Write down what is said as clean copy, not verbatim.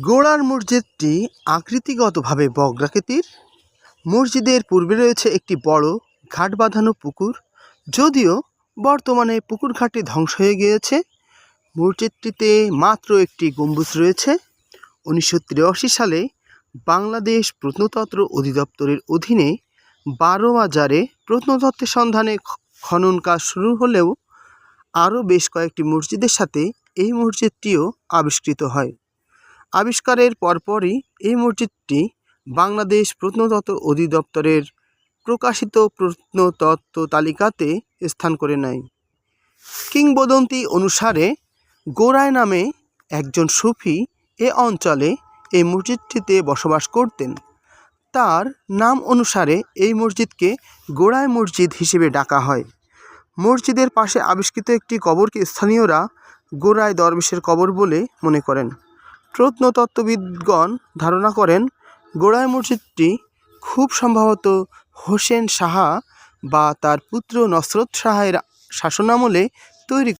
গোড়ার মসজিদটি আকৃতিগতভাবে বর্গাকৃতির। মসজিদের পূর্বে রয়েছে একটি বড় ঘাট বাঁধানো পুকুর, যদিও বর্তমানে পুকুর ঘাটটি ধ্বংস হয়ে গিয়েছে। মসজিদটিতে মাত্র একটি গম্বুজ রয়েছে। 1983 সালে বাংলাদেশ প্রত্নতত্ত্ব অধিদপ্তরের অধীনে 12 বাজারে প্রত্নতত্ত্বের সন্ধানে খনন কাজ শুরু হলেও আরও বেশ কয়েকটি মসজিদের সাথে এই মসজিদটিও আবিষ্কৃত হয়। আবিষ্কারের পরপরই এই মসজিদটি বাংলাদেশ প্রত্নতত্ত্ব অধিদপ্তরের প্রকাশিত প্রত্নতত্ত্ব তালিকাতে স্থান করে নেয়। কিংবদন্তি অনুসারে গোরাই নামে একজন সুফি এ অঞ্চলে এই মসজিদটিতে বসবাস করতেন। তার নাম অনুসারে এই মসজিদকে গোরাই মসজিদ হিসেবে ডাকা হয়। মসজিদের পাশে আবিষ্কৃত একটি কবরকে স্থানীয়রা গোরাই দরবেশের কবর বলে মনে করেন। প্রত্নতত্ত্ববিদগণ ধারণা করেন গোরাই মসজিদটি খুব সম্ভবত হোসেন শাহ বা তার পুত্র নসরত শাহের শাসনামলে তৈরি